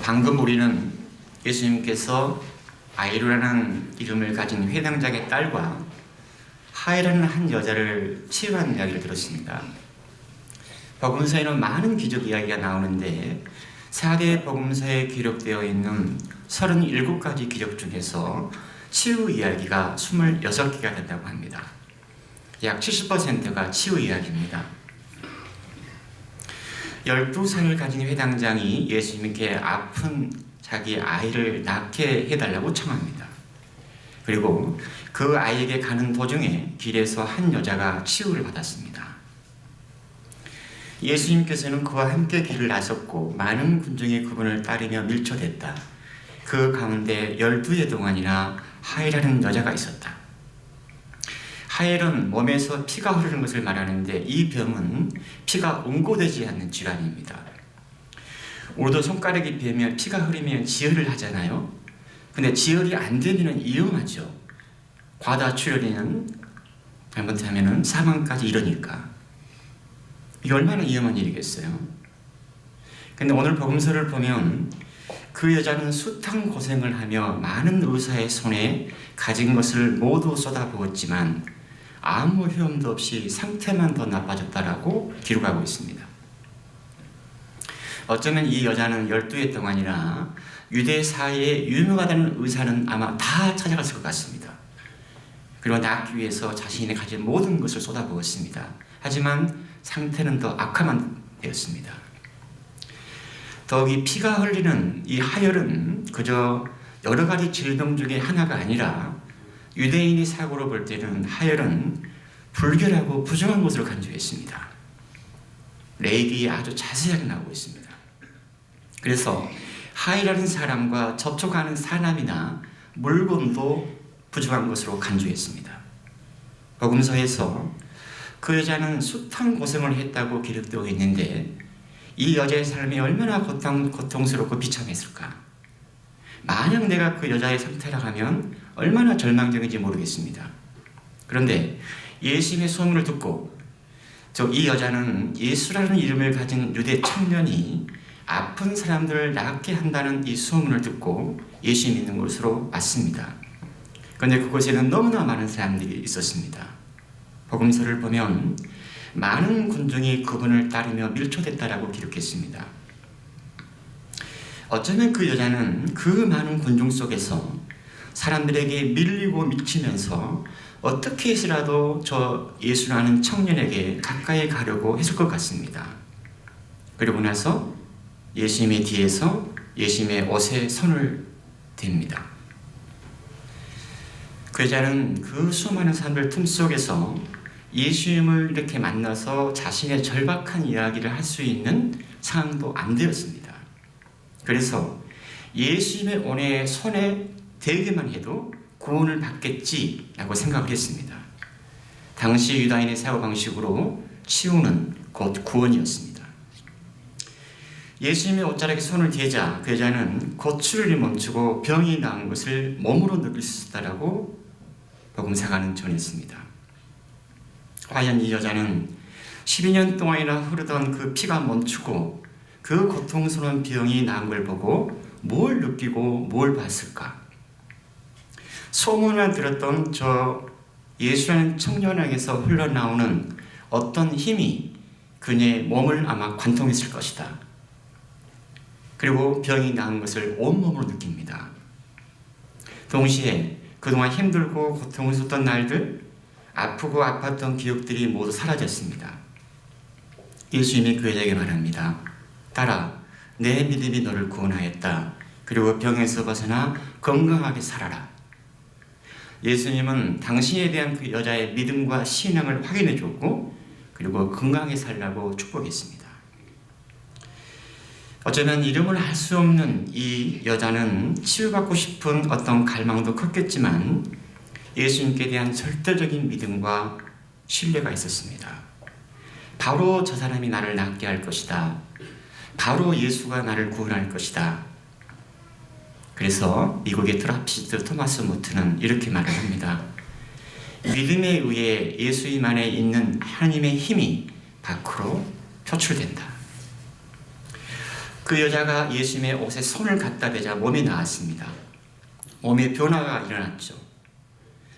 방금 우리는 예수님께서 아이루라는 이름을 가진 회당장의 딸과 하이라는 한 여자를 치유한 이야기를 들었습니다. 복음서에는 많은 기적 이야기가 나오는데 4대 복음서에 기록되어 있는 37가지 기적 중에서 치유 이야기가 26개가 된다고 합니다. 약 70%가 치유 이야기입니다. 12살을 가진 회당장이 예수님께 아픈 자기 아이를 낳게 해달라고 청합니다. 그리고 그 아이에게 가는 도중에 길에서 한 여자가 치유를 받았습니다. 예수님께서는 그와 함께 길을 나섰고 많은 군중이 그분을 따르며 밀초됐다. 그 가운데 12해 동안이나 하엘이라는 여자가 있었다. 하엘은 몸에서 피가 흐르는 것을 말하는데 이 병은 피가 응고되지 않는 질환입니다. 우리도 손가락이 베면 피가 흐르면 지혈을 하잖아요. 근데 지혈이 안 되면 위험하죠. 과다 출혈이는 잘못하면 사망까지 이르니까. 이게 얼마나 위험한 일이겠어요. 근데 오늘 복음서를 보면 그 여자는 숱한 고생을 하며 많은 의사의 손에 가진 것을 모두 쏟아부었지만 아무 효험도 없이 상태만 더 나빠졌다라고 기록하고 있습니다. 어쩌면 이 여자는 12해 동안이나 유대 사회에 유명하다는 의사는 아마 다 찾아갔을 것 같습니다. 그리고 낫기 위해서 자신이 가진 모든 것을 쏟아부었습니다. 하지만 상태는 더 악화만 되었습니다. 더욱이 피가 흘리는 이 하혈은 그저 여러 가지 질병 중에 하나가 아니라 유대인의 사고로 볼 때는 하혈은 불결하고 부정한 것으로 간주했습니다. 레이기에 아주 자세하게 나오고 있습니다. 그래서 하혈이라는 사람과 접촉하는 사람이나 물건도 부정한 것으로 간주했습니다. 복음서에서 그 여자는 숱한 고생을 했다고 기록되어 있는데 이 여자의 삶이 얼마나 고통스럽고 비참했을까. 만약 내가 그 여자의 상태라 하면 얼마나 절망적인지 모르겠습니다. 그런데 예수님의 소문을 듣고 이 여자는 예수라는 이름을 가진 유대 청년이 아픈 사람들을 낫게 한다는 이 소문을 듣고 예수 믿는 곳으로 왔습니다. 그런데 그곳에는 너무나 많은 사람들이 있었습니다. 복음서를 보면 많은 군중이 그분을 따르며 밀초됐다라고 기록했습니다. 어쩌면 그 여자는 그 많은 군중 속에서 사람들에게 밀리고 미치면서 어떻게 해서라도 저 예수라는 청년에게 가까이 가려고 했을 것 같습니다. 그리고 나서 예수님의 뒤에서 예수님의 옷에 손을 댑니다. 그 여자는 그 수많은 사람들 틈 속에서 예수님을 이렇게 만나서 자신의 절박한 이야기를 할 수 있는 상황도 안 되었습니다. 그래서 예수님의 온의 손에 대기만 해도 구원을 받겠지라고 생각을 했습니다. 당시 유다인의 사고방식으로 치유는 곧 구원이었습니다. 예수님의 옷자락에 손을 대자 그 여자는 곧 출혈이 멈추고 병이 나은 것을 몸으로 느낄 수 있다라고 복음사가는 전했습니다. 과연 이 여자는 12년 동안이나 흐르던 그 피가 멈추고 그 고통스러운 병이 나은 걸 보고 뭘 느끼고 뭘 봤을까? 소문을 들었던 저 예수라는 청년에게서 흘러나오는 어떤 힘이 그녀의 몸을 아마 관통했을 것이다. 그리고 병이 나은 것을 온몸으로 느낍니다. 동시에 그동안 힘들고 고통스러웠던 날들, 아프고 아팠던 기억들이 모두 사라졌습니다. 예수님이 그 여자에게 말합니다. 딸아, 내 믿음이 너를 구원하였다. 그리고 병에서 벗어나 건강하게 살아라. 예수님은 당신에 대한 그 여자의 믿음과 신앙을 확인해 줬고 그리고 건강하게 살라고 축복했습니다. 어쩌면 이름을 알 수 없는 이 여자는 치유받고 싶은 어떤 갈망도 컸겠지만 예수님께 대한 절대적인 믿음과 신뢰가 있었습니다. 바로 저 사람이 나를 낫게 할 것이다. 바로 예수가 나를 구원할 것이다. 그래서 미국의 트라피스트 토마스 모트는 이렇게 말을 합니다. 믿음에 의해 예수님 안에 있는 하나님의 힘이 밖으로 표출된다. 그 여자가 예수님의 옷에 손을 갖다 대자 몸이 나았습니다. 몸에 변화가 일어났죠.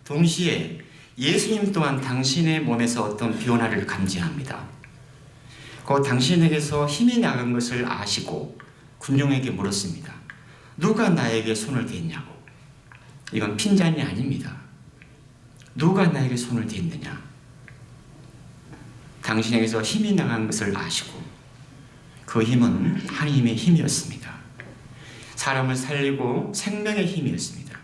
동시에 예수님 또한 당신의 몸에서 어떤 변화를 감지합니다. 그 당신에게서 힘이 나간 것을 아시고 군중에게 물었습니다. 누가 나에게 손을 댔냐고. 이건 핀잔이 아닙니다. 누가 나에게 손을 댔느냐. 당신에게서 힘이 나간 것을 아시고 그 힘은 하나님의 힘이었습니다. 사람을 살리고 생명의 힘이었습니다.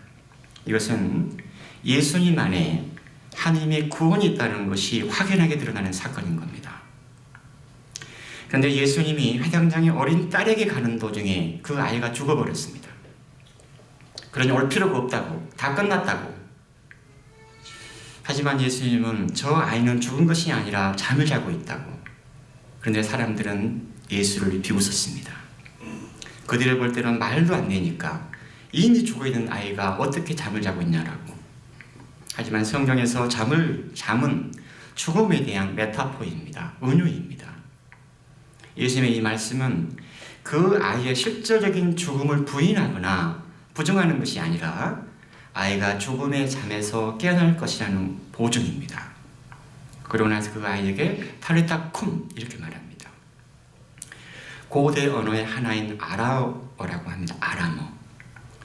이것은 예수님 안에 하나님의 구원이 있다는 것이 확연하게 드러나는 사건인 겁니다. 그런데 예수님이 회당장의 어린 딸에게 가는 도중에 그 아이가 죽어버렸습니다. 그러니 올 필요가 없다고, 다 끝났다고. 하지만 예수님은 저 아이는 죽은 것이 아니라 잠을 자고 있다고. 그런데 사람들은 예수를 비웃었습니다. 그들을 볼 때는 말도 안 되니까 이미 죽어있는 아이가 어떻게 잠을 자고 있냐라고. 하지만 성경에서 잠은 죽음에 대한 메타포입니다. 은유입니다. 예수님의 이 말씀은 그 아이의 실질적인 죽음을 부인하거나 부정하는 것이 아니라 아이가 죽음의 잠에서 깨어날 것이라는 보증입니다. 그러고 나서 그 아이에게 탈리타 쿰 이렇게 말합니다. 고대 언어의 하나인 아라어라고 합니다. 아람어.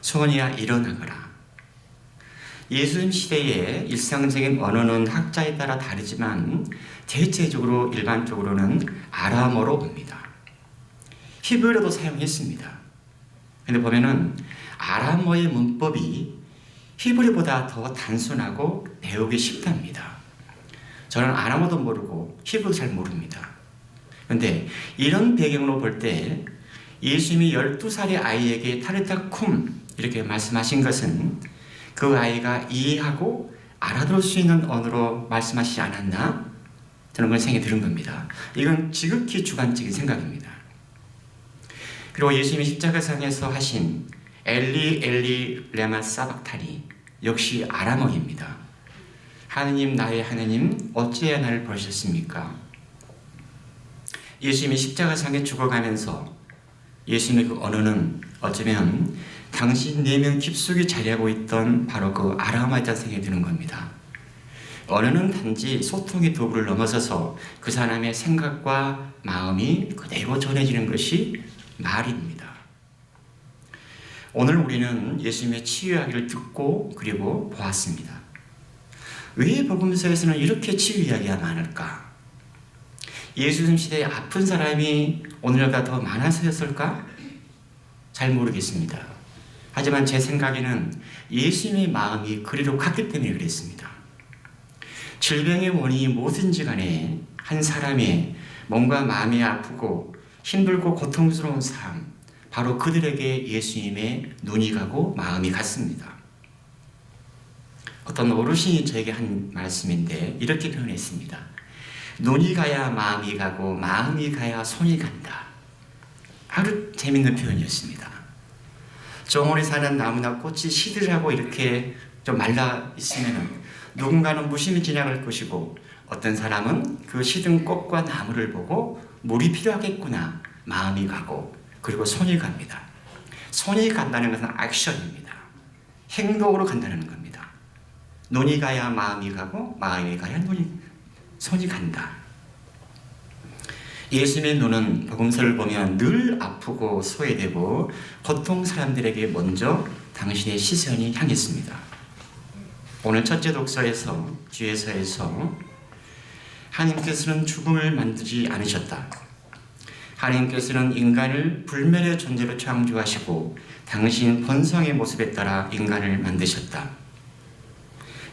소원이야 일어나거라. 예수님 시대의 일상적인 언어는 학자에 따라 다르지만 대체적으로 일반적으로는 아람어로 옵니다. 히브리어도 사용했습니다. 근데 보면은 아람어의 문법이 히브리보다 더 단순하고 배우기 쉽답니다. 저는 아람어도 모르고 히브리도 잘 모릅니다. 그런데 이런 배경으로 볼 때 예수님이 12살의 아이에게 탈리타 쿰 이렇게 말씀하신 것은 그 아이가 이해하고 알아들을 수 있는 언어로 말씀하시지 않았나? 저는 그런 생각이 드는 겁니다. 이건 지극히 주관적인 생각입니다. 그리고 예수님이 십자가상에서 하신 엘리 엘리 레마 사박타니 역시 아람어입니다. 하느님 나의 하느님 어찌하여 나를 버리셨습니까? 예수님이 십자가상에 죽어가면서 예수님의 그 언어는 어쩌면 당신 내면 깊숙이 자리하고 있던 바로 그 아람어였다는 생각이 드는 겁니다. 언어는 단지 소통의 도구를 넘어서서 그 사람의 생각과 마음이 그대로 전해지는 것이 말입니다. 오늘 우리는 예수님의 치유 이야기를 듣고 그리고 보았습니다. 왜 복음서에서는 이렇게 치유 이야기가 많을까? 예수님 시대에 아픈 사람이 오늘보다 더 많아서였을까? 잘 모르겠습니다. 하지만 제 생각에는 예수님의 마음이 그리로 갔기 때문에 그랬습니다. 질병의 원인이 뭐든지 간에 한 사람의 몸과 마음이 아프고 힘들고 고통스러운 삶, 바로 그들에게 예수님의 눈이 가고 마음이 갔습니다. 어떤 어르신이 저에게 한 말씀인데 이렇게 표현했습니다. 눈이 가야 마음이 가고 마음이 가야 손이 간다. 아주 재밌는 표현이었습니다. 정원에 사는 나무나 꽃이 시들하고 이렇게 좀 말라 있으면 누군가는 무심히 지나갈 것이고 어떤 사람은 그 시든 꽃과 나무를 보고 물이 필요하겠구나 마음이 가고 그리고 손이 갑니다. 손이 간다는 것은 액션입니다. 행동으로 간다는 겁니다. 눈이 가야 마음이 가고 마음이 가야 손이 간다. 예수님의 눈은 복음서를 보면 늘 아프고 소외되고 고통 사람들에게 먼저 당신의 시선이 향했습니다. 오늘 첫째 독서에서 뒤에서에서 하나님께서는 죽음을 만들지 않으셨다. 하나님께서는 인간을 불멸의 존재로 창조하시고 당신 본성의 모습에 따라 인간을 만드셨다.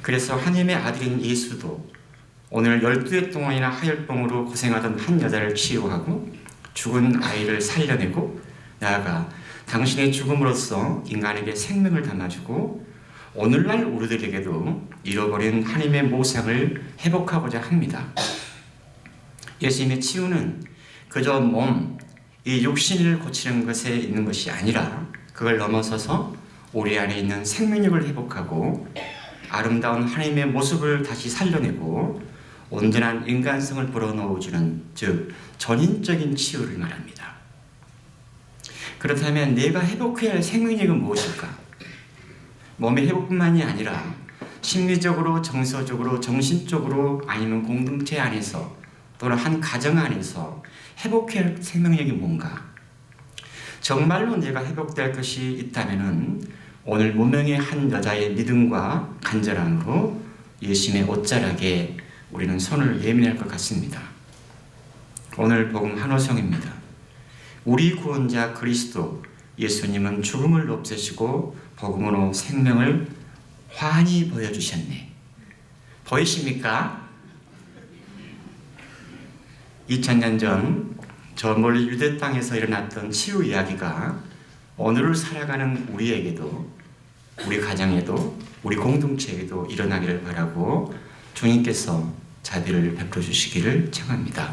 그래서 하나님의 아들인 예수도 오늘 12해 동안이나 하혈병으로 고생하던 한 여자를 치유하고 죽은 아이를 살려내고 나아가 당신의 죽음으로써 인간에게 생명을 담아주고 오늘날 우리들에게도 잃어버린 하나님의 모상을 회복하고자 합니다. 예수님의 치유는 그저 몸, 이 육신을 고치는 것에 있는 것이 아니라 그걸 넘어서서 우리 안에 있는 생명력을 회복하고 아름다운 하나님의 모습을 다시 살려내고 온전한 인간성을 불어넣어주는 즉 전인적인 치유를 말합니다. 그렇다면 내가 회복해야 할 생명력은 무엇일까? 몸의 회복뿐만이 아니라 심리적으로, 정서적으로, 정신적으로, 아니면 공동체 안에서 또는 한 가정 안에서 회복해야 할 생명력이 뭔가? 정말로 내가 회복될 것이 있다면 오늘 무명의 한 여자의 믿음과 간절함으로 예수님의 옷자락에 우리는 손을 예민할 것 같습니다. 오늘 복음 한호성입니다. 우리 구원자 그리스도 예수님은 죽음을 없애시고 복음으로 생명을 환히 보여주셨네. 보이십니까? 2000년 전 저 멀리 유대 땅에서 일어났던 치유 이야기가 오늘을 살아가는 우리에게도, 우리 가정에도, 우리 공동체에도 일어나기를 바라고 주님께서 자비를 베풀어 주시기를 청합니다.